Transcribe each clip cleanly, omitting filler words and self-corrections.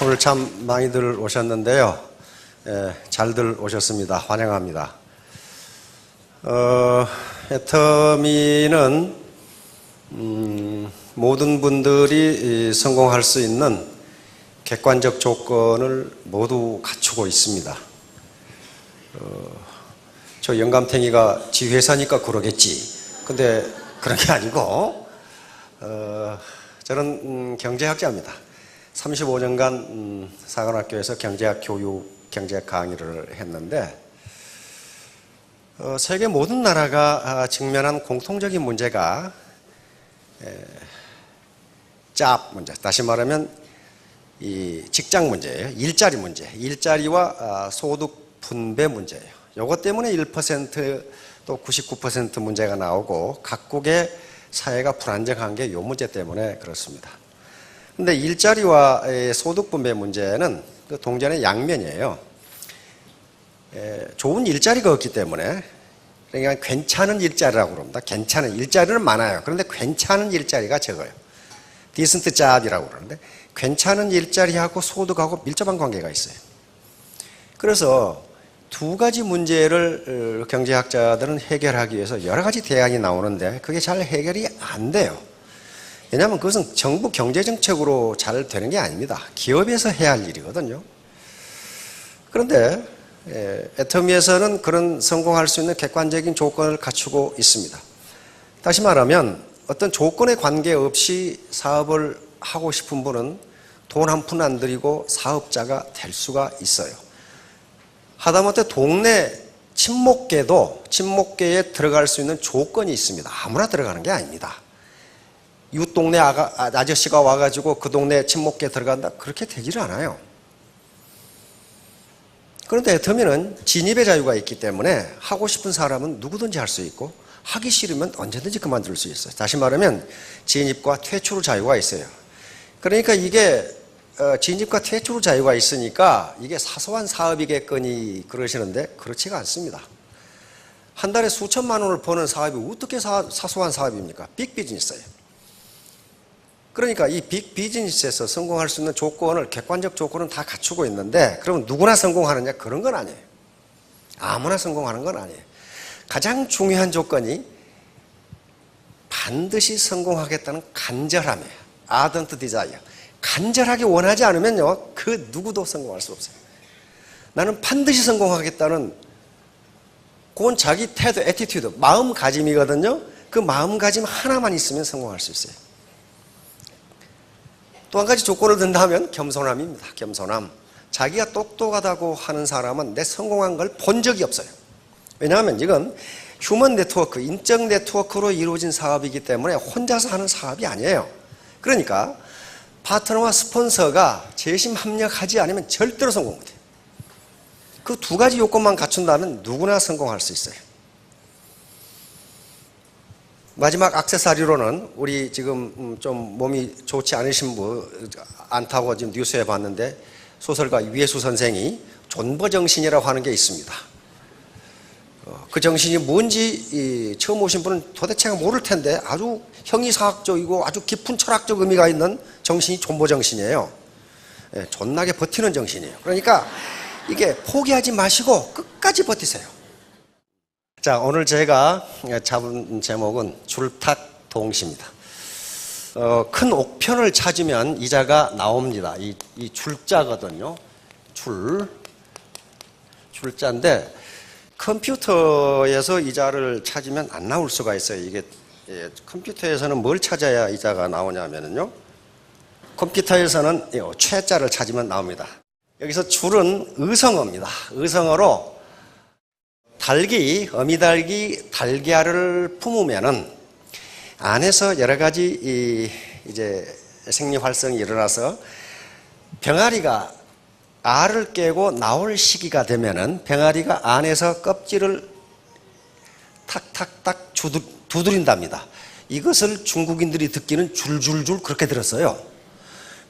오늘 참 많이들 오셨는데요. 잘들 오셨습니다. 환영합니다. 애터미는 모든 분들이 성공할 수 있는 객관적 조건을 모두 갖추고 있습니다. 저 영감탱이가 지 회사니까 그러겠지. 근데 그런 게 아니고 저는 경제학자입니다. 35년간 사관학교에서 경제학 교육, 경제학 강의를 했는데 세계 모든 나라가 직면한 공통적인 문제가 잡 문제, 다시 말하면 이 직장 문제예요. 일자리 문제, 일자리와 소득 분배 문제예요. 이것 때문에 1% 또 99% 문제가 나오고 각국의 사회가 불안정한 게 이 문제 때문에 그렇습니다. 근데 일자리와 소득 분배 문제는 그 동전의 양면이에요. 좋은 일자리가 없기 때문에, 그러니까 괜찮은 일자리라고 그럽니다. 괜찮은 일자리는 많아요. 그런데 괜찮은 일자리가 적어요. 디센트 잡이라고 그러는데 괜찮은 일자리하고 소득하고 밀접한 관계가 있어요. 그래서 두 가지 문제를 경제학자들은 해결하기 위해서 여러 가지 대안이 나오는데 그게 잘 해결이 안 돼요. 왜냐하면 그것은 정부 경제정책으로 잘 되는 게 아닙니다. 기업에서 해야 할 일이거든요. 그런데 애터미에서는 그런 성공할 수 있는 객관적인 조건을 갖추고 있습니다. 다시 말하면 어떤 조건에 관계없이 사업을 하고 싶은 분은 돈 한 푼 안 들이고 사업자가 될 수가 있어요. 하다못해 동네 친목계에 들어갈 수 있는 조건이 있습니다. 아무나 들어가는 게 아닙니다. 이웃동네 아저씨가 와가지고 그 동네 친목계에 들어간다, 그렇게 되지를 않아요. 그런데 애터미는 진입의 자유가 있기 때문에 하고 싶은 사람은 누구든지 할 수 있고 하기 싫으면 언제든지 그만둘 수 있어요. 다시 말하면 진입과 퇴출 자유가 있어요. 그러니까 이게 진입과 퇴출 자유가 있으니까 이게 사소한 사업이겠거니 그러시는데 그렇지가 않습니다. 한 달에 수천만 원을 버는 사업이 어떻게 사소한 사업입니까? 빅 비즈니스예요. 그러니까 이 빅 비즈니스에서 성공할 수 있는 조건을, 객관적 조건은 다 갖추고 있는데 그러면 누구나 성공하느냐? 그런 건 아니에요. 아무나 성공하는 건 아니에요. 가장 중요한 조건이 반드시 성공하겠다는 간절함이에요. ardent desire. 간절하게 원하지 않으면요, 그 누구도 성공할 수 없어요. 나는 반드시 성공하겠다는 그건 자기 태도, 애티튜드, 마음가짐이거든요. 그 마음가짐 하나만 있으면 성공할 수 있어요. 또 한 가지 조건을 든다면 겸손함입니다. 겸손함. 자기가 똑똑하다고 하는 사람은 내 성공한 걸 본 적이 없어요. 왜냐하면 이건 휴먼 네트워크, 인적 네트워크로 이루어진 사업이기 때문에 혼자서 하는 사업이 아니에요. 그러니까 파트너와 스폰서가 재심 합력하지 않으면 절대로 성공 못해요. 그 두 가지 요건만 갖춘다면 누구나 성공할 수 있어요. 마지막 액세서리로는 우리 지금 좀 몸이 좋지 않다고 지금 뉴스에 봤는데 소설가 유해수 선생이 존버 정신이라고 하는 게 있습니다. 그 정신이 뭔지 처음 오신 분은 도대체 모를 텐데 아주 형이사학적이고 아주 깊은 철학적 의미가 있는 정신이 존버 정신이에요. 존나게 버티는 정신이에요. 그러니까 이게 포기하지 마시고 끝까지 버티세요. 자, 오늘 제가 잡은 제목은 줄탁동시입니다. 큰 옥편을 찾으면 이자가 나옵니다. 이 줄자거든요. 줄자인데 컴퓨터에서 이자를 찾으면 안 나올 수가 있어요. 이게 컴퓨터에서는 뭘 찾아야 이자가 나오냐면요. 컴퓨터에서는 최자를 찾으면 나옵니다. 여기서 줄은 의성어입니다. 의성어로 닭이, 어미닭이 달걀을 품으면은 안에서 여러 가지 이제 생리 활성이 일어나서 병아리가 알을 깨고 나올 시기가 되면은 병아리가 안에서 껍질을 탁탁탁 두드린답니다. 이것을 중국인들이 듣기는 줄줄줄 그렇게 들었어요.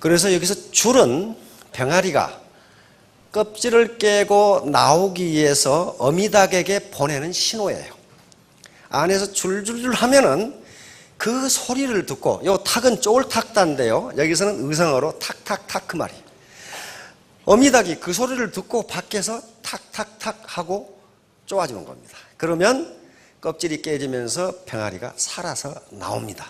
그래서 여기서 줄은 병아리가 껍질을 깨고 나오기 위해서 어미닭에게 보내는 신호예요. 안에서 줄줄줄 하면은 그 소리를 듣고, 요 탁은 쫄탁단데요. 여기서는 의성어로 탁탁탁 그 말이에요. 어미닭이 그 소리를 듣고 밖에서 탁탁탁 하고 쪼아주는 겁니다. 그러면 껍질이 깨지면서 병아리가 살아서 나옵니다.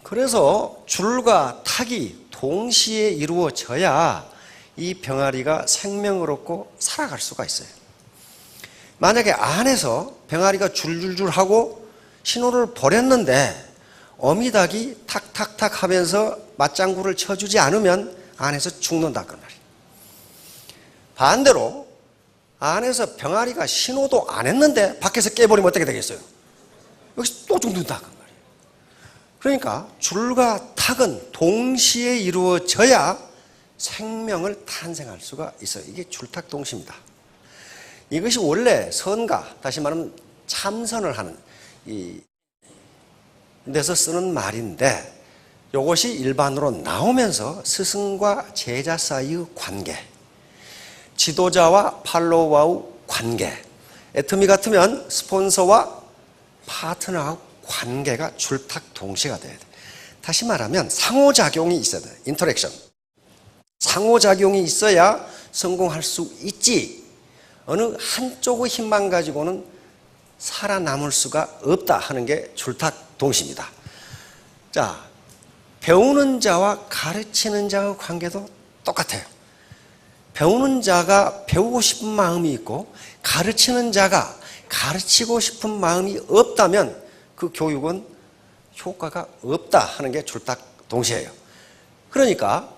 그래서 줄과 탁이 동시에 이루어져야 이 병아리가 생명을 얻고 살아갈 수가 있어요. 만약에 안에서 병아리가 줄줄줄 하고 신호를 보냈는데 어미닭이 탁탁탁 하면서 맞장구를 쳐주지 않으면 안에서 죽는다 그 말이에요. 반대로 안에서 병아리가 신호도 안 했는데 밖에서 깨버리면 어떻게 되겠어요? 여기서 또 죽는다 그 말이에요. 그러니까 줄과 탁은 동시에 이루어져야 생명을 탄생할 수가 있어요. 이게 줄탁동시입니다. 이것이 원래 선가, 다시 말하면 참선을 하는 이 데서 쓰는 말인데, 이것이 일반으로 나오면서 스승과 제자 사이의 관계, 지도자와 팔로워의 관계, 애터미 같으면 스폰서와 파트너와 관계가 줄탁동시가 돼야 돼. 다시 말하면 상호작용이 있어야 돼. 인터랙션. 상호작용이 있어야 성공할 수 있지, 어느 한쪽의 힘만 가지고는 살아남을 수가 없다 하는 게 줄탁동시입니다. 자, 배우는 자와 가르치는 자의 관계도 똑같아요. 배우는 자가 배우고 싶은 마음이 있고 가르치는 자가 가르치고 싶은 마음이 없다면 그 교육은 효과가 없다 하는 게 줄탁동시예요. 그러니까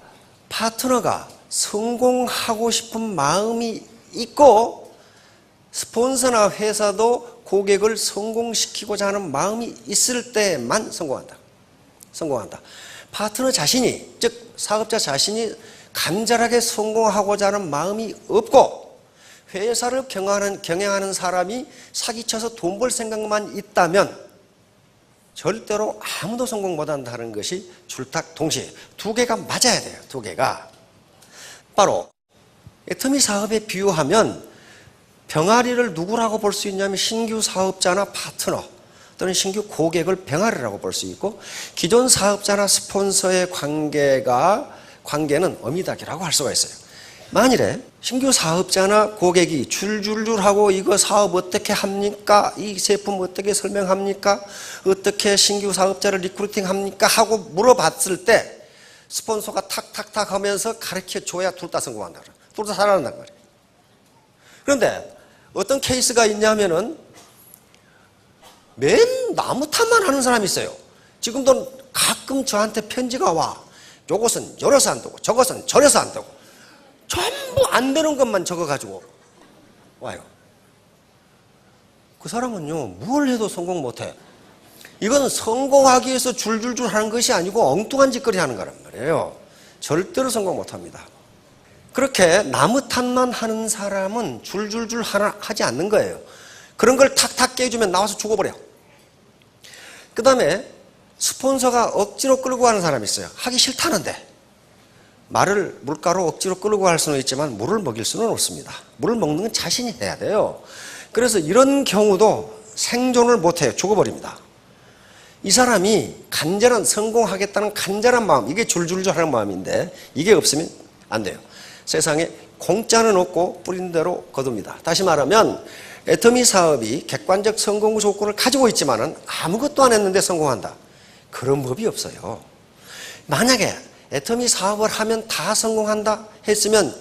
파트너가 성공하고 싶은 마음이 있고 스폰서나 회사도 고객을 성공시키고자 하는 마음이 있을 때만 성공한다. 파트너 자신이, 즉 사업자 자신이 간절하게 성공하고자 하는 마음이 없고 회사를 경영하는 사람이 사기쳐서 돈 벌 생각만 있다면 절대로 아무도 성공 못한다는 것이 줄탁동시. 두 개가 맞아야 돼요. 두 개가. 바로 애터미 사업에 비유하면 병아리를 누구라고 볼 수 있냐면 신규 사업자나 파트너 또는 신규 고객을 병아리라고 볼 수 있고, 기존 사업자나 스폰서의 관계는 어미닭이라고 할 수가 있어요. 만일에 신규 사업자나 고객이 줄줄줄 하고 이거 사업 어떻게 합니까? 이 제품 어떻게 설명합니까? 어떻게 신규 사업자를 리크루팅 합니까? 하고 물어봤을 때 스폰서가 탁탁탁 하면서 가르쳐 줘야 둘 다 성공한다. 둘 다 살아난단 말이에요. 그런데 어떤 케이스가 있냐면은 맨 나무 탓만 하는 사람이 있어요. 지금도 가끔 저한테 편지가 와. 요것은 이래서 안 되고 저것은 저래서 안 되고 전부 안 되는 것만 적어가지고 와요. 그 사람은요, 뭘 해도 성공 못해. 이건 성공하기 위해서 줄줄줄 하는 것이 아니고 엉뚱한 짓거리 하는 거란 말이에요. 절대로 성공 못합니다. 그렇게 나무 탓만 하는 사람은 줄줄줄 하지 않는 거예요. 그런 걸 탁탁 깨주면 나와서 죽어버려. 그 다음에 스폰서가 억지로 끌고 가는 사람이 있어요. 하기 싫다는데 말을 물가로 억지로 끌고 갈 수는 있지만 물을 먹일 수는 없습니다. 물을 먹는 건 자신이 해야 돼요. 그래서 이런 경우도 생존을 못해요. 죽어버립니다. 이 사람이 간절한 성공하겠다는 간절한 마음, 이게 줄줄줄 하는 마음인데 이게 없으면 안 돼요. 세상에 공짜는 없고 뿌린 대로 거둡니다. 다시 말하면 애터미 사업이 객관적 성공 조건을 가지고 있지만은 아무것도 안 했는데 성공한다. 그런 법이 없어요. 만약에 애터미 사업을 하면 다 성공한다 했으면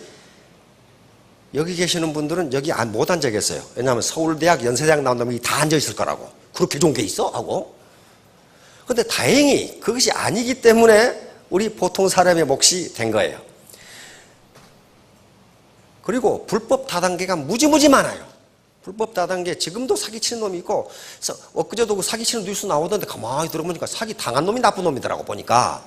여기 계시는 분들은 여기 못 앉아 계세요. 왜냐하면 서울대학 연세대학 나온다면 다 앉아 있을 거라고. 그렇게 좋은 게 있어? 하고. 그런데 다행히 그것이 아니기 때문에 우리 보통 사람의 몫이 된 거예요. 그리고 불법 다단계가 무지무지 많아요. 불법 다단계, 지금도 사기치는 놈이 있고, 엊그제도 그 사기치는 뉴스 나오던데 가만히 들어보니까 사기 당한 놈이 나쁜 놈이더라고 보니까.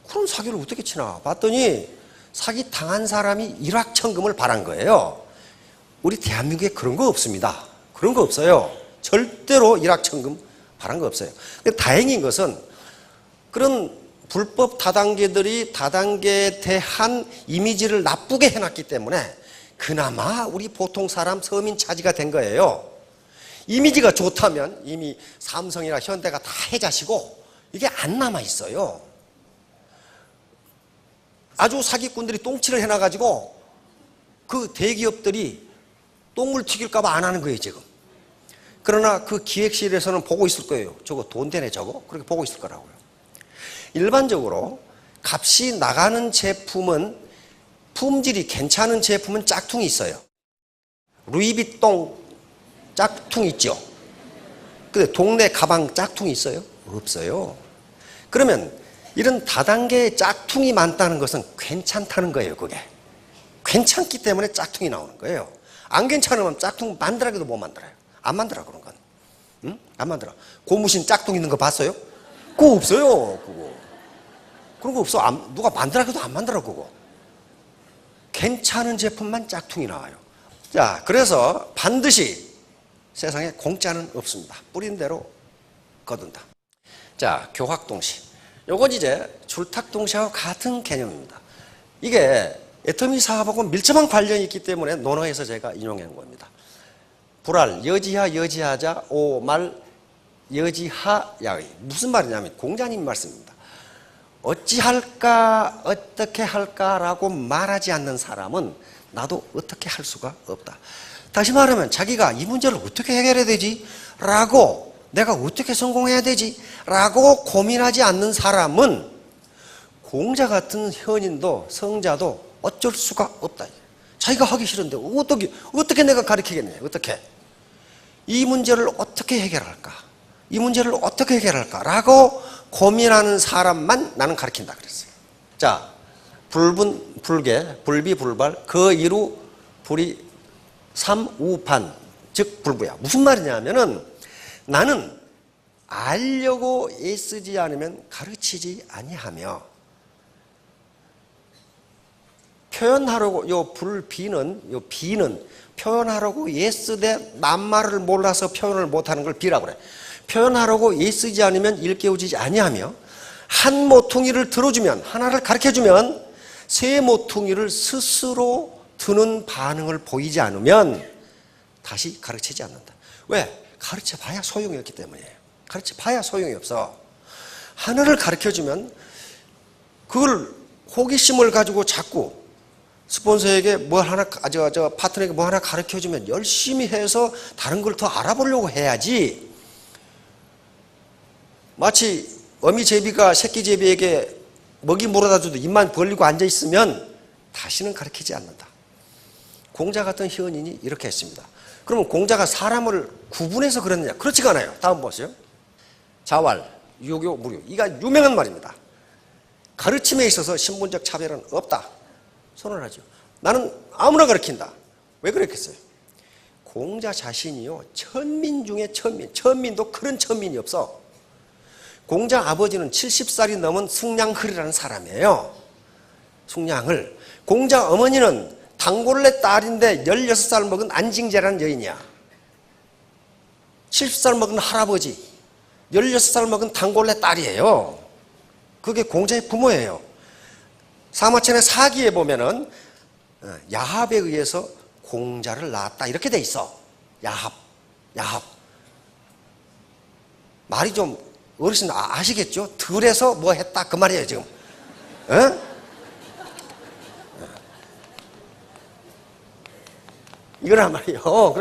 그럼 사기를 어떻게 치나 봤더니 사기 당한 사람이 일확천금을 바란 거예요. 우리 대한민국에 그런 거 없습니다. 그런 거 없어요. 절대로 일확천금 바란 거 없어요. 근데 다행인 것은 그런 불법 다단계들이 다단계에 대한 이미지를 나쁘게 해놨기 때문에 그나마 우리 보통 사람 서민 차지가 된 거예요. 이미지가 좋다면 이미 삼성이나 현대가 다 해자시고 이게 안 남아 있어요. 아주 사기꾼들이 똥칠을 해놔가지고 그 대기업들이 똥을 튀길까봐 안 하는 거예요, 지금. 그러나 그 기획실에서는 보고 있을 거예요. 저거 돈 되네, 저거. 그렇게 보고 있을 거라고요. 일반적으로 값이 나가는 제품은, 품질이 괜찮은 제품은 짝퉁이 있어요. 루이비통 짝퉁 있죠. 근데 동네 가방 짝퉁이 있어요? 없어요. 그러면 이런 다단계의 짝퉁이 많다는 것은 괜찮다는 거예요, 그게. 괜찮기 때문에 짝퉁이 나오는 거예요. 안 괜찮으면 짝퉁 만들어도 못 만들어요. 안 만들어, 그런 건. 응? 안 만들어. 고무신 짝퉁 있는 거 봤어요? 그거 없어요, 그거. 그런 거 없어. 누가 만들어도 안 만들어, 그거. 괜찮은 제품만 짝퉁이 나와요. 자, 그래서 반드시 세상에 공짜는 없습니다. 뿌린 대로 거둔다. 자, 교학동시. 요건 이제 줄탁동시하고 같은 개념입니다. 이게 애터미 사업하고 밀접한 관련이 있기 때문에 논어에서 제가 인용한 겁니다. 불알, 여지하, 여지하자, 오말, 여지하야의. 무슨 말이냐면 공자님 말씀입니다. 어찌할까, 어떻게 할까라고 말하지 않는 사람은 나도 어떻게 할 수가 없다. 다시 말하면 자기가 이 문제를 어떻게 해결해야 되지? 라고, 내가 어떻게 성공해야 되지? 라고 고민하지 않는 사람은 공자 같은 현인도 성자도 어쩔 수가 없다. 자기가 하기 싫은데 어떻게 내가 가르치겠냐? 어떻게? 이 문제를 어떻게 해결할까? 이 문제를 어떻게 해결할까? 라고 고민하는 사람만 나는 가르친다 그랬어요. 자, 불분, 불계, 불비, 불발, 그 이루, 불이, 삼우판, 즉 불부야. 무슨 말이냐면은 나는 알려고 애쓰지 않으면 가르치지 아니하며, 표현하려고, 요 비는 표현하려고 애쓰되 낱말을 몰라서 표현을 못하는 걸 비라고 그래. 표현하려고 애쓰지 않으면 일깨워지지 아니하며, 한 모퉁이를 들어주면, 하나를 가르쳐주면 세 모퉁이를 스스로 드는 반응을 보이지 않으면 다시 가르치지 않는다. 왜? 가르쳐봐야 소용이 없기 때문이에요. 가르쳐봐야 소용이 없어. 하나를 가르쳐주면 그걸 호기심을 가지고 자꾸 스폰서에게 뭐 하나, 파트너에게 뭐 하나 가르쳐주면 열심히 해서 다른 걸 더 알아보려고 해야지. 마치 어미제비가 새끼제비에게 먹이 물어다 줘도 입만 벌리고 앉아있으면 다시는 가르치지 않는다. 공자 같은 현인이 이렇게 했습니다. 그러면 공자가 사람을 구분해서 그랬느냐? 그렇지가 않아요. 다음 보세요. 자왈, 유교, 무료. 이가 유명한 말입니다. 가르침에 있어서 신분적 차별은 없다. 선언하죠. 나는 아무나 가르친다. 왜 그랬겠어요? 공자 자신이요, 천민 중에 천민. 천민도 그런 천민이 없어. 공자 아버지는 70살이 넘은 승냥흘이라는 사람이에요. 승냥흘. 공자 어머니는 단골레 딸인데 16살 먹은 안징제라는 여인이야. 70살 먹은 할아버지, 16살 먹은 단골레 딸이에요. 그게 공자의 부모예요. 사마천의 사기에 보면은 야합에 의해서 공자를 낳았다 이렇게 돼 있어. 야합. 말이 좀 어르신 아시겠죠? 들에서 뭐 했다 그 말이에요 지금. 이거란 말이에요.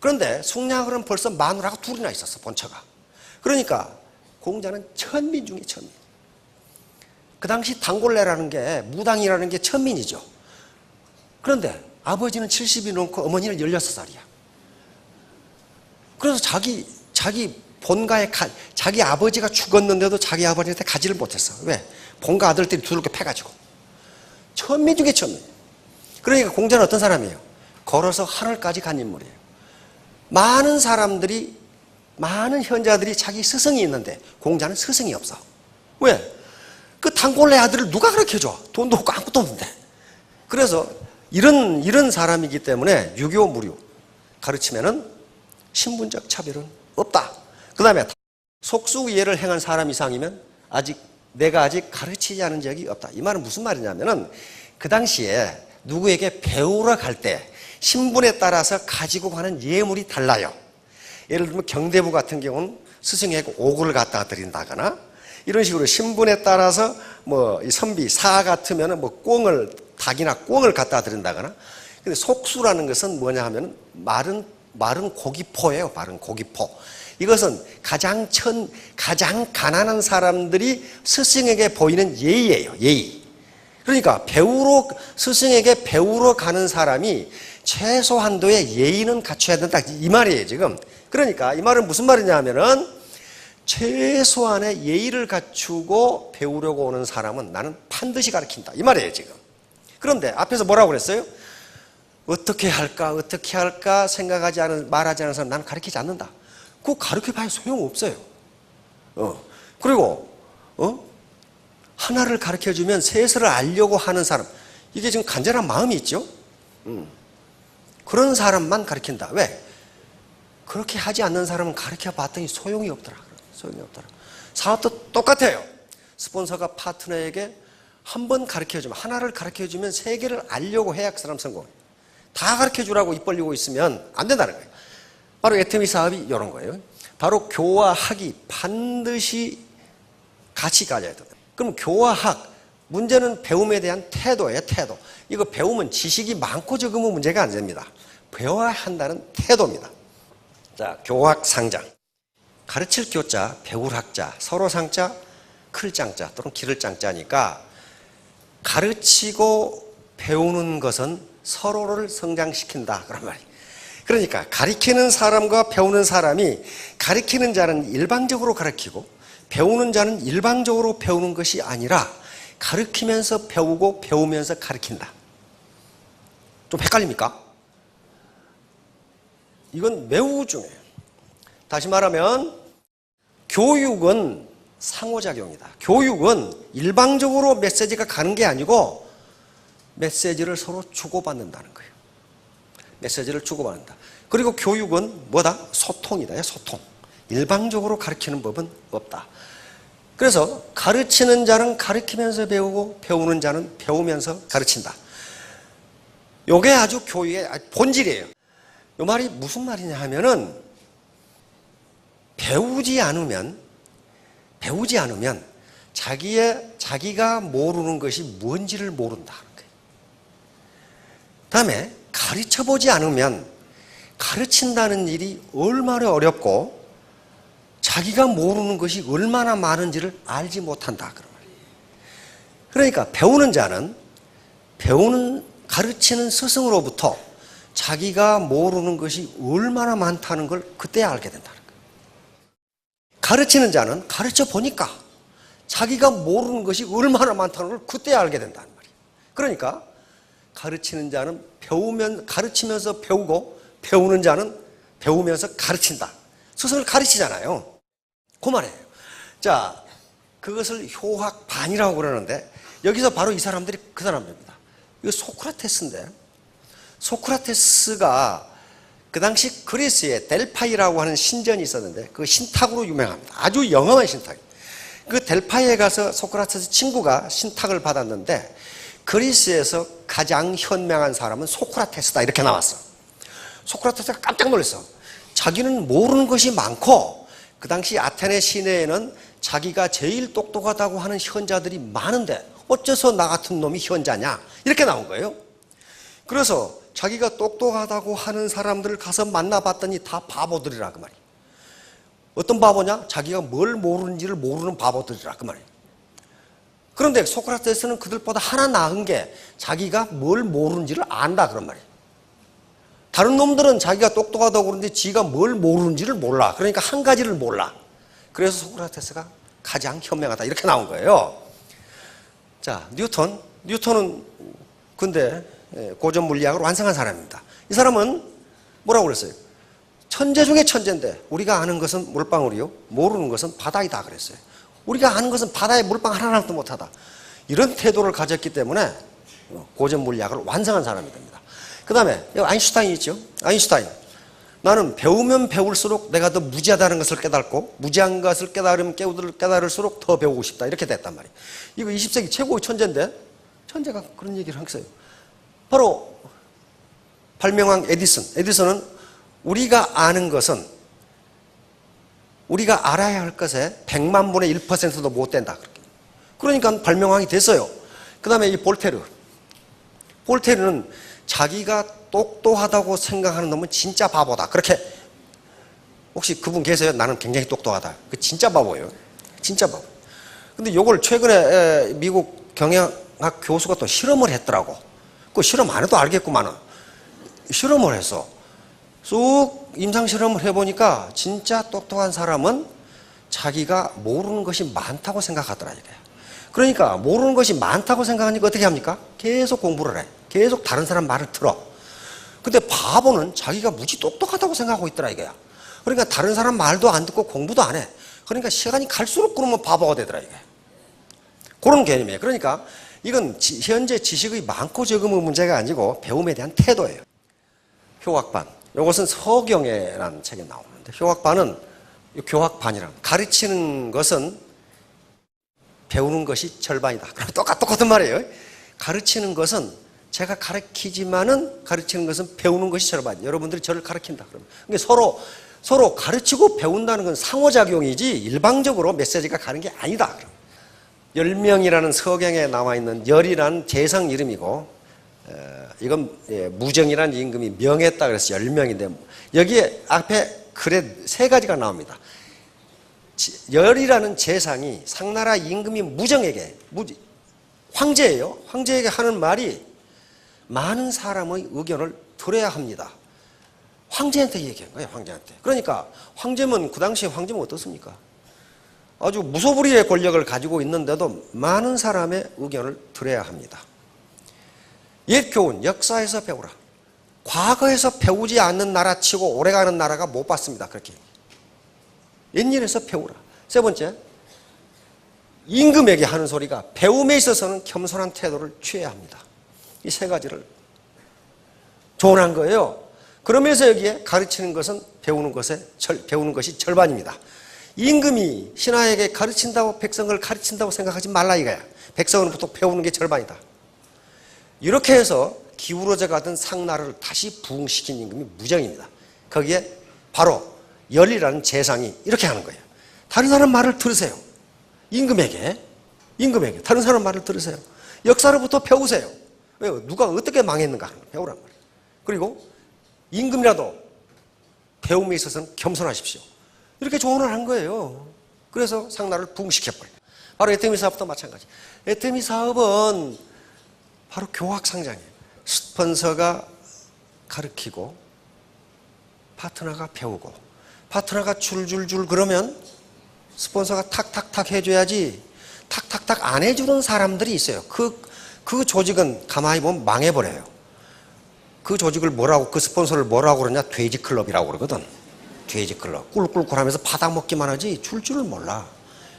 그런데 승냥흘은 벌써 마누라가 둘이나 있었어, 본처가. 그러니까 공자는 천민 중에 천민. 그 당시 단골레라는 게, 무당이라는 게 천민이죠. 그런데 아버지는 70이 넘고 어머니는 16살이야. 그래서 자기 본가에 자기 아버지가 죽었는데도 자기 아버지한테 가지를 못했어. 왜? 본가 아들들이 두들겨 패가지고. 천민 중에 천민. 그러니까 공자는 어떤 사람이에요? 걸어서 하늘까지 간 인물이에요. 많은 사람들이, 많은 현자들이 자기 스승이 있는데 공자는 스승이 없어. 왜? 그 단골레 아들을 누가 가르쳐줘? 돈도 없고 아무것도 없는데. 그래서 이런 사람이기 때문에 유교 무료 가르치면은 신분적 차별은 없다. 그 다음에 속수예를 행한 사람 이상이면 내가 아직 가르치지 않은 적이 없다. 이 말은 무슨 말이냐면은 그 당시에 누구에게 배우러 갈 때 신분에 따라서 가지고 가는 예물이 달라요. 예를 들면 경대부 같은 경우는 스승에게 옥을 갖다가 드린다거나, 이런 식으로 신분에 따라서 뭐 선비, 사 같으면 뭐 꿩을, 닭이나 꿩을 갖다 드린다거나. 근데 속수라는 것은 뭐냐 하면 마른 고기포예요. 마른 고기포. 이것은 가장 가난한 사람들이 스승에게 보이는 예의예요. 예의. 그러니까 스승에게 배우러 가는 사람이 최소한도의 예의는 갖춰야 된다. 이 말이에요, 지금. 그러니까 이 말은 무슨 말이냐 하면은 최소한의 예의를 갖추고 배우려고 오는 사람은 나는 반드시 가르친다. 이 말이에요, 지금. 그런데 앞에서 뭐라고 그랬어요? 어떻게 할까 말하지 않은 사람 나는 가르치지 않는다. 그거 가르쳐봐야 소용없어요. 그리고, 하나를 가르쳐주면 셋을 알려고 하는 사람. 이게 지금 간절한 마음이 있죠? 그런 사람만 가르친다. 왜? 그렇게 하지 않는 사람은 가르쳐 봤더니 소용이 없더라. 사업도 똑같아요. 스폰서가 파트너에게 한 번 가르쳐주면, 하나를 가르쳐주면 세 개를 알려고 해야 그 사람 성공해요. 다 가르쳐주라고 입 벌리고 있으면 안 된다는 거예요. 바로 애터미 사업이 이런 거예요. 바로 교와 학이 반드시 같이 가져야 된다. 그럼 교와 학, 문제는 배움에 대한 태도예요, 태도. 이거 배우면 지식이 많고 적으면 문제가 안 됩니다. 배워야 한다는 태도입니다. 자, 교학 상장. 가르칠 교자, 배울 학자, 서로 상자, 클 장자 또는 기를 장자니까 가르치고 배우는 것은 서로를 성장시킨다. 그런 말이에요. 그러니까 가르치는 사람과 배우는 사람이 가르치는 자는 일방적으로 가르치고 배우는 자는 일방적으로 배우는 것이 아니라 가르치면서 배우고 배우면서 가르친다. 좀 헷갈립니까? 이건 매우 중요해요. 다시 말하면 교육은 상호작용이다. 교육은 일방적으로 메시지가 가는 게 아니고 메시지를 서로 주고받는다는 거예요. 메시지를 주고받는다. 그리고 교육은 뭐다? 소통이다. 소통. 일방적으로 가르치는 법은 없다. 그래서 가르치는 자는 가르치면서 배우고 배우는 자는 배우면서 가르친다. 이게 아주 교육의 본질이에요. 이 말이 무슨 말이냐 하면은 배우지 않으면 자기가 모르는 것이 뭔지를 모른다는 거예요. 다음에 가르쳐보지 않으면 가르친다는 일이 얼마나 어렵고 자기가 모르는 것이 얼마나 많은지를 알지 못한다. 그런 말이에요. 그러니까 배우는 자는 가르치는 스승으로부터 자기가 모르는 것이 얼마나 많다는 걸 그때 알게 된다는 거예요. 가르치는 자는 가르쳐 보니까 자기가 모르는 것이 얼마나 많다는 걸 그때 알게 된다는 말이에요. 그러니까 가르치는 자는 가르치면서 배우고 배우는 자는 배우면서 가르친다. 스승을 가르치잖아요. 그 말이에요. 자, 그것을 효학반이라고 그러는데 여기서 바로 이 사람들이 그 사람들입니다. 이거 소크라테스인데 소크라테스가 그 당시 그리스에 델파이라고 하는 신전이 있었는데 그 신탁으로 유명합니다. 아주 영험한 신탁이에요. 그 델파이에 가서 소크라테스 친구가 신탁을 받았는데 그리스에서 가장 현명한 사람은 소크라테스다 이렇게 나왔어. 소크라테스가 깜짝 놀랐어. 자기는 모르는 것이 많고 그 당시 아테네 시내에는 자기가 제일 똑똑하다고 하는 현자들이 많은데 어째서 나 같은 놈이 현자냐 이렇게 나온 거예요. 그래서 자기가 똑똑하다고 하는 사람들을 가서 만나봤더니 다 바보들이라 그 말이에요. 어떤 바보냐? 자기가 뭘 모르는지를 모르는 바보들이라 그 말이에요. 그런데 소크라테스는 그들보다 하나 나은 게 자기가 뭘 모르는지를 안다 그런 말이에요. 다른 놈들은 자기가 똑똑하다고 그러는데 지가 뭘 모르는지를 몰라. 그러니까 한 가지를 몰라. 그래서 소크라테스가 가장 현명하다 이렇게 나온 거예요. 자, 뉴턴은 근데 고전 물리학을 완성한 사람입니다. 이 사람은 뭐라고 그랬어요? 천재 중에 천재인데 우리가 아는 것은 물방울이요 모르는 것은 바다이다 그랬어요. 우리가 아는 것은 바다에 물방 하나도 못하다. 이런 태도를 가졌기 때문에 고전 물리학을 완성한 사람이 됩니다. 그 다음에 아인슈타인이 있죠. 아인슈타인. 나는 배우면 배울수록 내가 더 무지하다는 것을 깨닫고 무지한 것을 깨달을수록 더 배우고 싶다. 이렇게 됐단 말이에요. 이거 20세기 최고의 천재인데 천재가 그런 얘기를 했어요. 바로 발명왕 에디슨은 우리가 아는 것은 우리가 알아야 할 것에 100만 분의 1%도 못 된다. 그러니까 발명왕이 됐어요. 그 다음에 이 볼테르. 볼테르는 자기가 똑똑하다고 생각하는 놈은 진짜 바보다. 그렇게, 혹시 그분 계세요? 나는 굉장히 똑똑하다. 그 진짜 바보예요. 진짜 바보. 근데 요걸 최근에 미국 경영학 교수가 또 실험을 했더라고. 그 실험 안 해도 알겠구만은. 실험을 했어. 쑥 임상 실험을 해보니까 진짜 똑똑한 사람은 자기가 모르는 것이 많다고 생각하더라 이거야. 그러니까 모르는 것이 많다고 생각하니까 어떻게 합니까? 계속 공부를 해. 계속 다른 사람 말을 들어. 근데 바보는 자기가 무지 똑똑하다고 생각하고 있더라 이거야. 그러니까 다른 사람 말도 안 듣고 공부도 안 해. 그러니까 시간이 갈수록 그러면 바보가 되더라 이게. 그런 개념이에요. 그러니까 이건 현재 지식의 많고 적음의 문제가 아니고 배움에 대한 태도예요. 효학반. 이것은 서경애라는 책에 나오는데, 효학반은 교학반이란, 가르치는 것은 배우는 것이 절반이다. 그럼 똑같은 말이에요. 가르치는 것은 제가 가르치지만은 가르치는 것은 배우는 것이 절반이에요. 여러분들이 저를 가르친다. 그러면 그러니까 서로 가르치고 배운다는 건 상호작용이지 일방적으로 메시지가 가는 게 아니다. 열명이라는 서경에 나와 있는 열이라는 재성 이름이고, 이건 무정이라는 임금이 명했다 그래서 열명인데, 여기에 앞에 글에 세 가지가 나옵니다. 열이라는 재상이 상나라 임금이 무정에게, 황제예요. 황제에게 하는 말이 많은 사람의 의견을 들어야 합니다. 황제한테 얘기한 거예요. 황제한테. 그러니까 황제면, 그 당시에 황제면 어떻습니까? 아주 무소불위의 권력을 가지고 있는데도 많은 사람의 의견을 들어야 합니다. 옛 교훈, 역사에서 배우라. 과거에서 배우지 않는 나라 치고 오래가는 나라가 못 봤습니다. 그렇게. 옛일에서 배우라. 세 번째, 임금에게 하는 소리가 배움에 있어서는 겸손한 태도를 취해야 합니다. 이 세 가지를 조언한 거예요. 그러면서 여기에 가르치는 것은 배우는 것이 절반입니다. 임금이 신하에게 가르친다고, 백성을 가르친다고 생각하지 말라 이거야. 백성은 보통 배우는 게 절반이다. 이렇게 해서 기울어져 가던 상나라를 다시 부흥시킨 임금이 무정입니다. 거기에 바로 열이라는 재상이 이렇게 하는 거예요. 다른 사람 말을 들으세요. 임금에게 다른 사람 말을 들으세요. 역사로부터 배우세요. 왜요? 누가 어떻게 망했는가 배우란 말이에요. 그리고 임금이라도 배움에 있어서는 겸손하십시오. 이렇게 조언을 한 거예요. 그래서 상나라를 부흥시켜버려요. 바로 에테미 사업도 마찬가지. 에테미 사업은 바로 교학상장이에요. 스폰서가 가르치고 파트너가 배우고, 파트너가 줄줄줄 그러면 스폰서가 탁탁탁 해줘야지, 탁탁탁 안 해주는 사람들이 있어요. 그 조직은 가만히 보면 망해버려요. 그 조직을 그 스폰서를 뭐라고 그러냐? 돼지클럽이라고 그러거든. 돼지클럽. 꿀꿀꿀 하면서 받아먹기만 하지 줄줄을 몰라.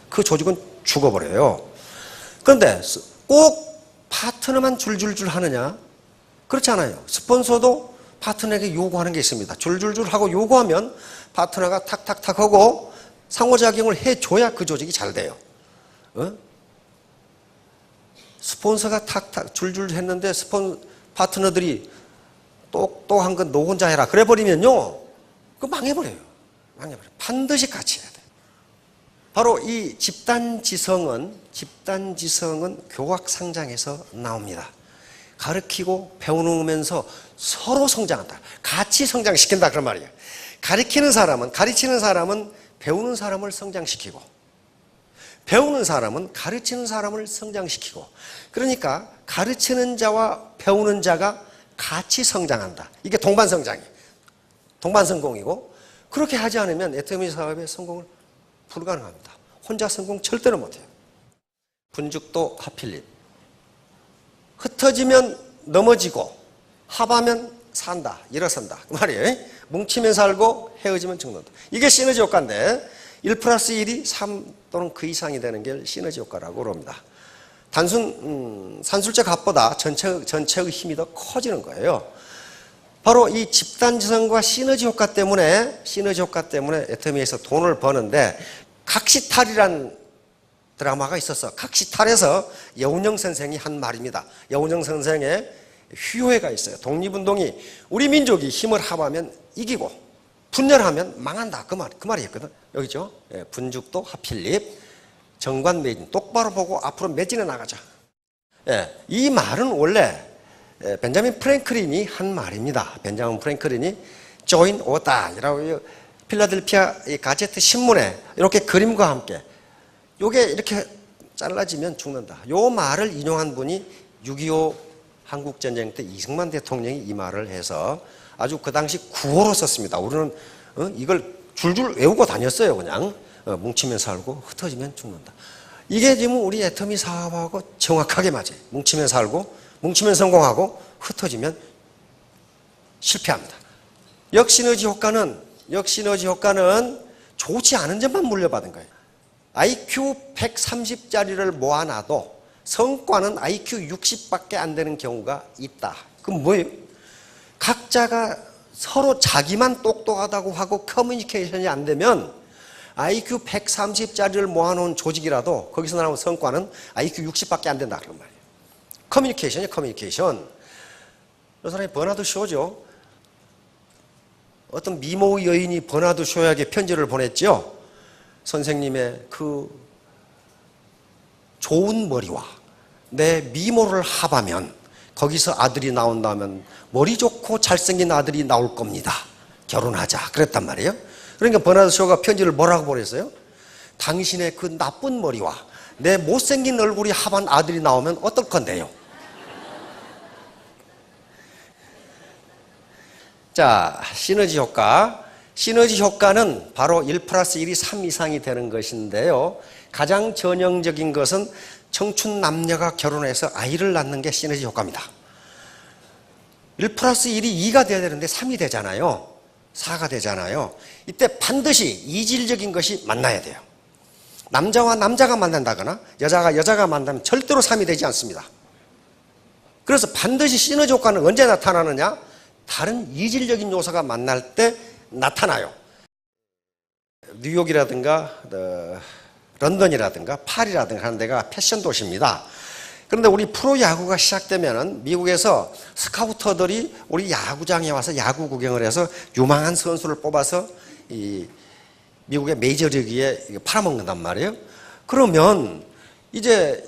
그 조직은 죽어버려요. 그런데 꼭 파트너만 줄줄줄 하느냐? 그렇지 않아요. 스폰서도 파트너에게 요구하는 게 있습니다. 줄줄줄 하고 요구하면 파트너가 탁탁탁 하고 상호작용을 해줘야 그 조직이 잘 돼요. 스폰서가 탁탁 줄줄 했는데 파트너들이 똑똑한 건 너 혼자 해라 그래 버리면요, 그거 망해버려요. 반드시 같이 해야 돼요. 바로 이 집단지성은 교학상장에서 나옵니다. 가르치고 배우면서 서로 성장한다. 같이 성장시킨다 그런 말이에요. 가르치는 사람은 배우는 사람을 성장시키고, 배우는 사람은 가르치는 사람을 성장시키고, 그러니까 가르치는 자와 배우는 자가 같이 성장한다. 이게 동반성장이에요. 동반성공이고, 그렇게 하지 않으면 에테미 사업의 성공을 불가능합니다. 혼자 성공 절대로 못해요. 분죽도 하필립. 흩어지면 넘어지고 합하면 산다, 일어선다 그 말이에요. 뭉치면 살고 헤어지면 죽는다. 이게 시너지 효과인데 1+1이 3 또는 그 이상이 되는 게 시너지 효과라고 그럽니다. 단순 산술적 합보다 전체의 힘이 더 커지는 거예요. 바로 이 집단지성과 시너지 효과 때문에 에테미에서 돈을 버는데, 각시탈이란 드라마가 있었어. 각시탈에서 여운형 선생이 한 말입니다. 여운형 선생의 휴회가 있어요. 독립운동이 우리 민족이 힘을 합하면 이기고 분열하면 망한다. 그 말이었거든. 여기죠. 예, 분죽도 하필립, 정관 매진. 똑바로 보고 앞으로 매진해 나가자. 예, 이 말은 원래 벤자민 프랭클린이 한 말입니다. 벤자민 프랭클린이 join or die라고 필라델피아 가제트 신문에 이렇게 그림과 함께 요게 이렇게 잘라지면 죽는다. 요 말을 인용한 분이 6.25 한국전쟁 때 이승만 대통령이 이 말을 해서 아주 그 당시 구호로 썼습니다. 우리는 이걸 줄줄 외우고 다녔어요. 그냥 뭉치면 살고 흩어지면 죽는다. 이게 지금 우리 애터미 사업하고 정확하게 맞아요. 뭉치면 살고 뭉치면 성공하고 흩어지면 실패합니다. 역시너지 효과는 좋지 않은 점만 물려받은 거예요. IQ 130짜리를 모아놔도 성과는 IQ 60밖에 안 되는 경우가 있다. 그럼 뭐예요? 각자가 서로 자기만 똑똑하다고 하고 커뮤니케이션이 안 되면 IQ 130짜리를 모아놓은 조직이라도 거기서 나오는 성과는 IQ 60밖에 안 된다. 그런 말이에요. 커뮤니케이션이에요, 커뮤니케이션. 이 사람이 버나드 쇼죠. 어떤 미모 여인이 버나드 쇼에게 편지를 보냈죠. 선생님의 그 좋은 머리와 내 미모를 합하면 거기서 아들이 나온다면 머리 좋고 잘생긴 아들이 나올 겁니다. 결혼하자. 그랬단 말이에요. 그러니까 버나드 쇼가 편지를 뭐라고 보냈어요? 당신의 그 나쁜 머리와 내 못생긴 얼굴이 합한 아들이 나오면 어떨 건데요? 자, 시너지 효과. 시너지 효과는 바로 1 플러스 1이 3 이상이 되는 것인데요. 가장 전형적인 것은 청춘 남녀가 결혼해서 아이를 낳는 게 시너지 효과입니다. 1 플러스 1이 2가 돼야 되는데 3이 되잖아요. 4가 되잖아요. 이때 반드시 이질적인 것이 만나야 돼요. 남자와 남자가 만난다거나 여자가 여자가 만나면 절대로 3이 되지 않습니다. 그래서 반드시 시너지 효과는 언제 나타나느냐? 다른 이질적인 요소가 만날 때 나타나요. 뉴욕이라든가 런던이라든가 파리라든가 하는 데가 패션 도시입니다. 그런데 우리 프로야구가 시작되면은 미국에서 스카우터들이 우리 야구장에 와서 야구 구경을 해서 유망한 선수를 뽑아서 이 미국의 메이저리그에 팔아먹는단 말이에요. 그러면 이제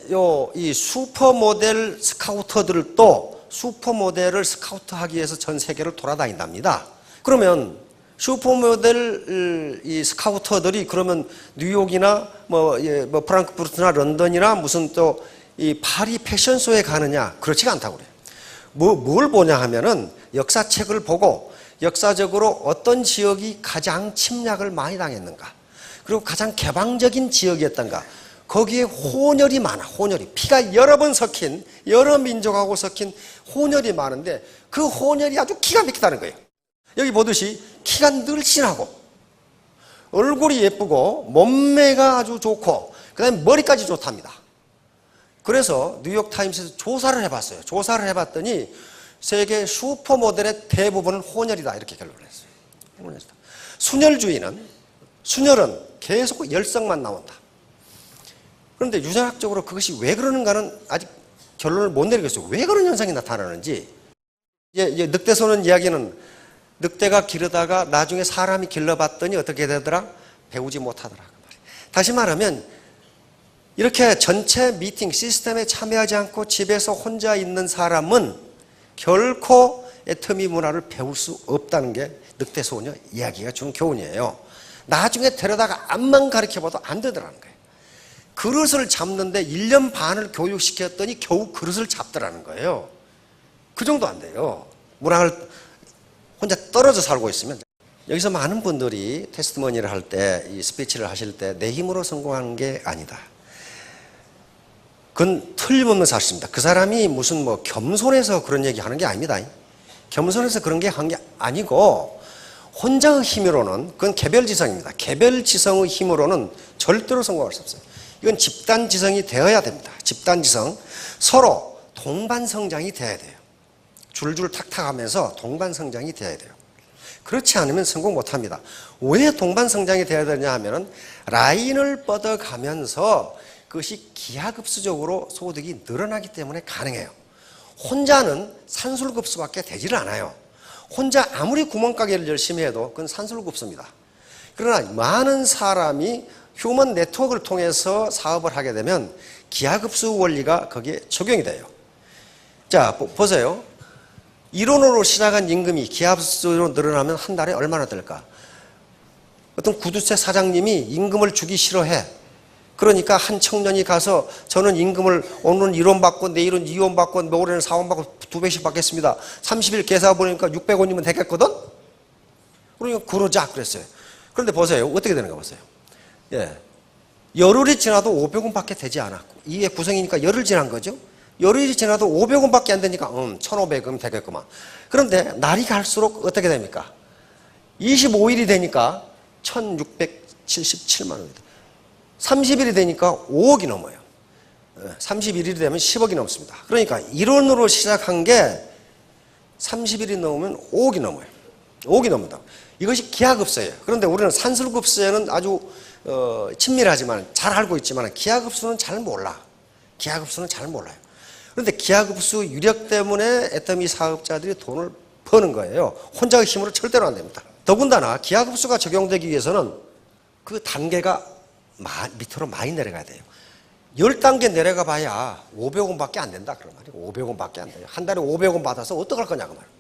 이 슈퍼모델 스카우터들도 슈퍼모델을 스카우트하기 위해서 전 세계를 돌아다닌답니다. 그러면 슈퍼모델 이 스카우터들이 그러면 뉴욕이나 뭐 프랑크푸르트나 런던이나 무슨 또 이 파리 패션쇼에 가느냐? 그렇지가 않다고 그래요. 뭘 보냐 하면은 역사책을 보고 역사적으로 어떤 지역이 가장 침략을 많이 당했는가? 그리고 가장 개방적인 지역이었던가? 거기에 혼혈이 많아. 혼혈이 피가 여러 번 섞인 여러 민족하고 섞인 혼혈이 많은데 그 혼혈이 아주 기가 막히다는 거예요. 여기 보듯이 키가 늘씬하고 얼굴이 예쁘고 몸매가 아주 좋고 그다음에 머리까지 좋답니다. 그래서 뉴욕타임스에서 조사를 해봤어요. 조사를 해봤더니 세계 슈퍼모델의 대부분은 혼혈이다 이렇게 결론을 했어요. 순혈은 계속 열성만 나온다. 그런데 유전학적으로 그것이 왜 그러는가는 아직 결론을 못 내리겠어요. 왜 그런 현상이 나타나는지. 이제 늑대소년 이야기는 늑대가 기르다가 나중에 사람이 길러봤더니 어떻게 되더라? 배우지 못하더라. 다시 말하면 이렇게 전체 미팅 시스템에 참여하지 않고 집에서 혼자 있는 사람은 결코 애터미 문화를 배울 수 없다는 게 늑대소녀 이야기가 주는 교훈이에요. 나중에 데려다가 앞만 가르쳐봐도 안 되더라는 거예요. 그릇을 잡는데 1년 반을 교육시켰더니 겨우 그릇을 잡더라는 거예요. 그 정도 안 돼요. 문화를 혼자 떨어져 살고 있으면. 여기서 많은 분들이 테스트머니를 할 때, 이 스피치를 하실 때 내 힘으로 성공하는 게 아니다. 그건 틀림없는 사실입니다. 그 사람이 무슨 겸손해서 그런 얘기 하는 게 아닙니다. 겸손해서 그런 게 한 게 아니고 혼자의 힘으로는 그건 개별지성입니다. 개별지성의 힘으로는 절대로 성공할 수 없어요. 이건 집단지성이 되어야 됩니다. 집단지성. 서로 동반성장이 돼야 돼요. 줄줄 탁탁 하면서 동반성장이 돼야 돼요. 그렇지 않으면 성공 못합니다. 왜 동반성장이 돼야 되냐 하면은 라인을 뻗어가면서 그것이 기하급수적으로 소득이 늘어나기 때문에 가능해요. 혼자는 산술급수밖에 되지를 않아요. 혼자 아무리 구멍가게를 열심히 해도 그건 산술급수입니다. 그러나 많은 사람이 휴먼 네트워크를 통해서 사업을 하게 되면 기하급수 원리가 거기에 적용이 돼요. 자, 보세요. 1원으로 시작한 임금이 기하급수로 늘어나면 한 달에 얼마나 될까? 어떤 구두쇠 사장님이 임금을 주기 싫어해. 그러니까 한 청년이 가서 저는 임금을 오늘은 1원 받고 내일은 2원 받고 모레는 4원 받고 2배씩 받겠습니다. 30일 계산 보니까 600원이면 되겠거든? 그러니까 그러자 그랬어요. 그런데 보세요. 어떻게 되는가 보세요. 예. 열흘이 지나도 500원 밖에 되지 않았고, 이게 구성이니까 열흘 지난 거죠. 열흘이 지나도 500원 밖에 안 되니까 1,500원 되겠구만. 그런데 날이 갈수록 어떻게 됩니까? 25일이 되니까 1,677만 원이 돼요. 30일이 되니까 5억이 넘어요. 31일이 되면 10억이 넘습니다. 그러니까 1원으로 시작한 게 30일이 넘으면 5억이 넘어요. 5억이 넘는다. 이것이 기하급수예요. 그런데 우리는 산술급수에는 아주 친밀하지만 잘 알고 있지만 기하급수는 잘 몰라. 기하급수는 잘 몰라요. 그런데 기하급수 유력 때문에 애터미 사업자들이 돈을 버는 거예요. 혼자의 힘으로 절대로 안 됩니다. 더군다나 기하급수가 적용되기 위해서는 그 단계가 밑으로 많이 내려가야 돼요. 10단계 내려가 봐야 500원 밖에 안 된다. 그런 말이에요. 500원 밖에 안 돼요. 한 달에 500원 받아서 어떡할 거냐고 말이에요.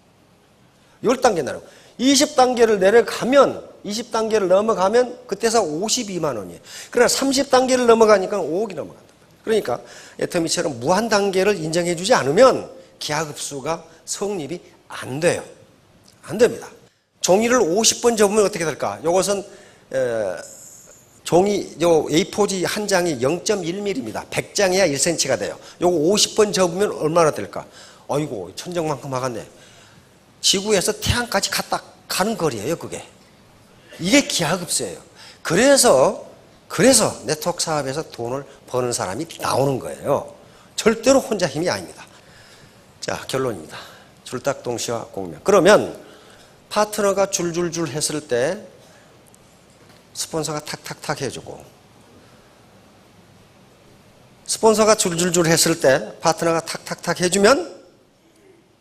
10단계 내려가. 20단계를 내려가면, 20단계를 넘어가면 그때서 52만 원이에요. 그러나 30단계를 넘어가니까 5억이 넘어간다. 그러니까 애터미처럼 무한 단계를 인정해 주지 않으면 기하급수가 성립이 안 돼요. 안 됩니다. 종이를 50번 접으면 어떻게 될까? 이것은 종이 A4지 한 장이 0.1mm입니다. 100장이야 1cm가 돼요. 요거 50번 접으면 얼마나 될까? 아이고, 천정만큼 하겠네. 지구에서 태양까지 가는 거리예요, 그게. 이게 기하급수예요. 그래서 네트워크 사업에서 돈을 버는 사람이 나오는 거예요. 절대로 혼자 힘이 아닙니다. 자, 결론입니다. 줄딱동시와 공명. 그러면 파트너가 줄줄줄 했을 때 스폰서가 탁탁탁 해주고, 스폰서가 줄줄줄 했을 때 파트너가 탁탁탁 해주면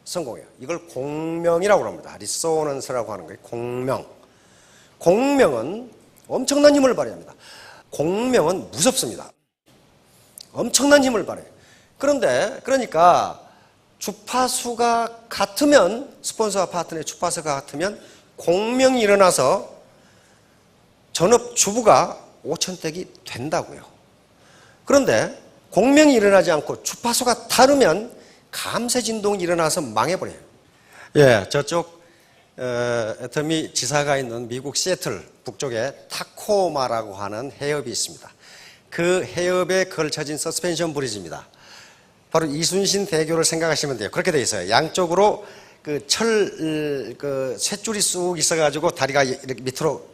성공해요. 이걸 공명이라고 합니다. 리소넌스라고 하는 거예요. 공명. 공명은 엄청난 힘을 발휘합니다. 공명은 무섭습니다. 엄청난 힘을 발휘해요. 그러니까 주파수가 같으면, 스폰서와 파트너의 주파수가 같으면 공명이 일어나서 전업주부가 5천댁이 된다고요. 그런데 공명이 일어나지 않고 주파수가 다르면 감쇄진동이 일어나서 망해버려요. 예, 저쪽 애터미 지사가 있는 미국 시애틀 북쪽에 타코마라고 하는 해협이 있습니다. 그 해협에 걸쳐진 서스펜션 브리지입니다. 바로 이순신 대교를 생각하시면 돼요. 그렇게 돼 있어요. 양쪽으로 그 쇳줄이 쑥 있어가지고 다리가 이렇게 밑으로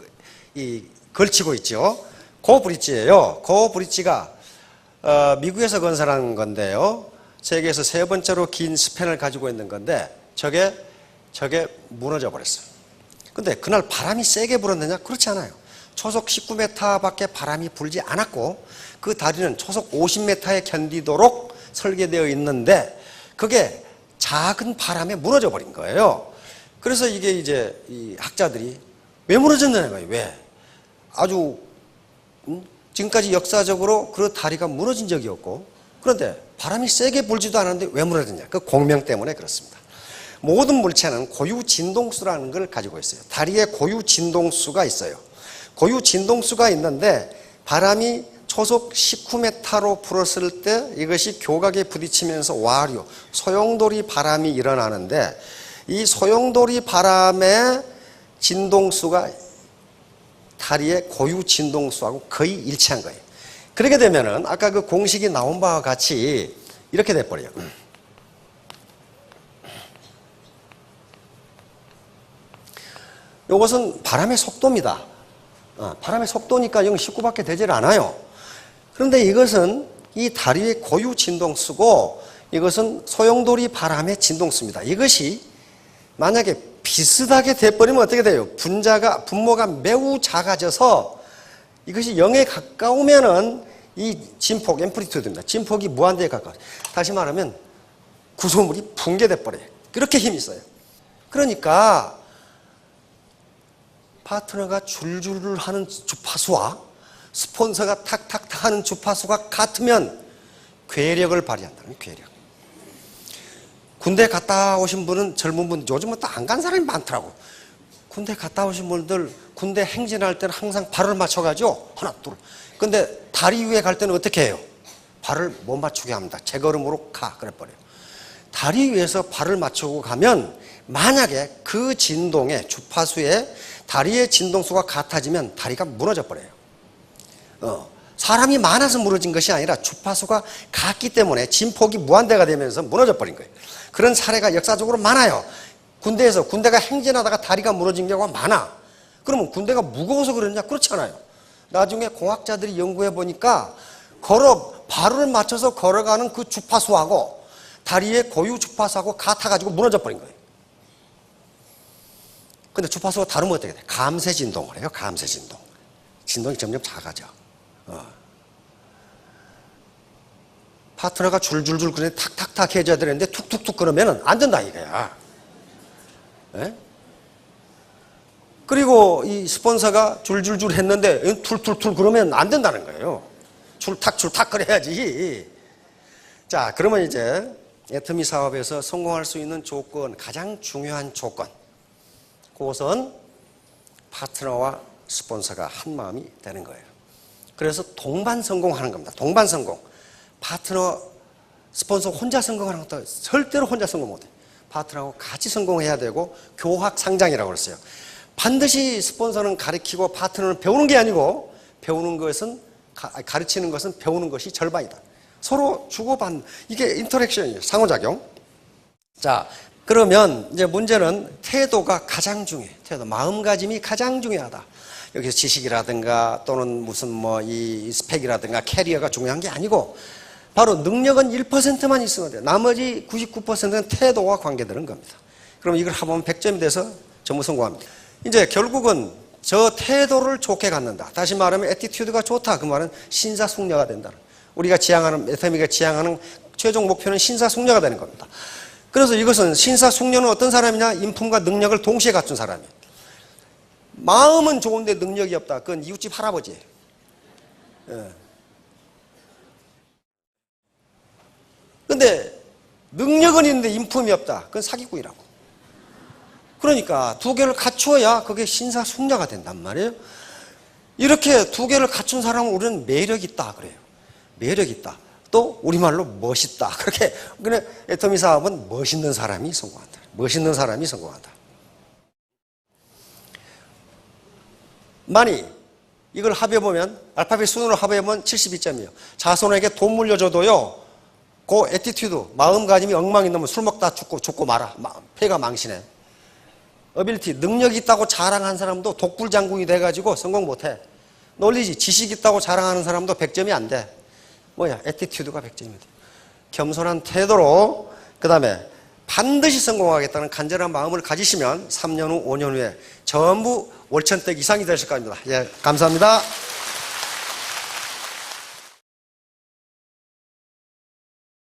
걸치고 있죠. 그 브릿지예요. 그 브릿지가 미국에서 건설한 건데요. 세계에서 세 번째로 긴 스팬을 가지고 있는 건데 저게 무너져 버렸어요. 근데 그날 바람이 세게 불었느냐? 그렇지 않아요. 초속 19m밖에 바람이 불지 않았고 그 다리는 초속 50m에 견디도록 설계되어 있는데 그게 작은 바람에 무너져 버린 거예요. 그래서 이게 이제 이 학자들이 왜 무너졌냐는 거예요. 왜? 아주 지금까지 역사적으로 그 다리가 무너진 적이 없고, 그런데 바람이 세게 불지도 않았는데 왜 무너졌냐? 그 공명 때문에 그렇습니다. 모든 물체는 고유 진동수라는 걸 가지고 있어요. 다리에 고유 진동수가 있어요. 고유 진동수가 있는데 바람이 초속 19m로 불었을 때 이것이 교각에 부딪히면서 와류, 소용돌이 바람이 일어나는데 이 소용돌이 바람의 진동수가 다리의 고유 진동수하고 거의 일치한 거예요. 그렇게 되면은 아까 그 공식이 나온 바와 같이 이렇게 돼버려요. 이것은 바람의 속도입니다. 바람의 속도니까 영 19밖에 되질 않아요. 그런데 이것은 이 다리의 고유 진동수고 이것은 소용돌이 바람의 진동수입니다. 이것이 만약에 비슷하게 돼버리면 어떻게 돼요? 분모가 매우 작아져서 이것이 0에 가까우면은 이 진폭, 앰플리튜드입니다. 진폭이 무한대에 가까워요. 다시 말하면 구조물이 붕괴돼 버려요. 그렇게 힘이 있어요. 그러니까 파트너가 줄줄 하는 주파수와 스폰서가 탁탁탁 하는 주파수가 같으면 괴력을 발휘한다는 괴력. 군대 갔다 오신 분은 젊은 분, 요즘은 또 안 간 사람이 많더라고. 군대 갔다 오신 분들 군대 행진할 때는 항상 발을 맞춰가지고 하나 둘. 근데 다리 위에 갈 때는 어떻게 해요? 발을 못 맞추게 합니다. 제 걸음으로 가 그래버려요. 다리 위에서 발을 맞추고 가면 만약에 그 진동의 주파수에 다리의 진동수가 같아지면 다리가 무너져 버려요. 사람이 많아서 무너진 것이 아니라 주파수가 같기 때문에 진폭이 무한대가 되면서 무너져 버린 거예요. 그런 사례가 역사적으로 많아요. 군대에서 군대가 행진하다가 다리가 무너진 경우가 많아. 그러면 군대가 무거워서 그러냐? 그렇지 않아요. 나중에 공학자들이 연구해 보니까 발을 맞춰서 걸어가는 그 주파수하고 다리의 고유 주파수하고 같아가지고 무너져 버린 거예요. 근데 주파수가 다르면 어떻게 돼? 감쇄 진동을 해요. 감쇄 진동. 진동이 점점 작아져. 파트너가 줄줄줄 그래 탁탁탁 해줘야 되는데 툭툭툭 그러면 안 된다 이거야. 네? 그리고 이 스폰서가 줄줄줄 했는데 툴툴툴 그러면 안 된다는 거예요. 줄탁 그래야지. 자, 그러면 이제 애터미 사업에서 성공할 수 있는 조건, 가장 중요한 조건, 그것은 파트너와 스폰서가 한 마음이 되는 거예요. 그래서 동반 성공하는 겁니다. 동반 성공. 파트너, 스폰서 혼자 성공하는 것도 절대로 혼자 성공 못해. 파트너하고 같이 성공해야 되고 교학 상장이라고 그랬어요. 반드시 스폰서는 가르치고 파트너는 배우는 게 아니고 가르치는 것은 배우는 것이 절반이다. 서로 주고받는, 이게 인터랙션이에요. 상호작용. 자, 그러면 이제 문제는 태도가 가장 중요해. 태도, 마음가짐이 가장 중요하다. 여기서 지식이라든가 또는 무슨 이 스펙이라든가 캐리어가 중요한 게 아니고 바로 능력은 1%만 있으면 돼요. 나머지 99%는 태도와 관계되는 겁니다. 그럼 이걸 합하면 100점이 돼서 전부 성공합니다. 이제 결국은 저 태도를 좋게 갖는다. 다시 말하면 애티튜드가 좋다. 그 말은 신사숙녀가 된다. 우리가 지향하는, 애터미가 지향하는 최종 목표는 신사숙녀가 되는 겁니다. 그래서 이것은 신사숙녀는 어떤 사람이냐? 인품과 능력을 동시에 갖춘 사람이에요. 마음은 좋은데 능력이 없다. 그건 이웃집 할아버지예요. 근데 능력은 있는데 인품이 없다. 그건 사기꾼이라고. 그러니까 두 개를 갖추어야 그게 신사숙녀가 된단 말이에요. 이렇게 두 개를 갖춘 사람은 우리는 매력 있다 그래요. 매력 있다. 또 우리말로 멋있다. 그렇게. 그래 애터미 사업은 멋있는 사람이 성공한다. 멋있는 사람이 성공한다. 만약 이걸 합해보면 알파벳 순으로 합해보면 72점이에요. 자손에게 돈 물려줘도요. 그 애티튜드, 마음가짐이 엉망이 넘으면 술 먹다 죽고 말아. 폐가 망신해. 어빌티, 능력이 있다고 자랑한 사람도 독불장군이 돼가지고 성공 못해. 논리지, 지식 있다고 자랑하는 사람도 100점이 안 돼. 애티튜드가 100점이 돼. 겸손한 태도로, 그 다음에 반드시 성공하겠다는 간절한 마음을 가지시면 3년 후, 5년 후에 전부 월천댁 이상이 되실 겁니다. 예, 감사합니다.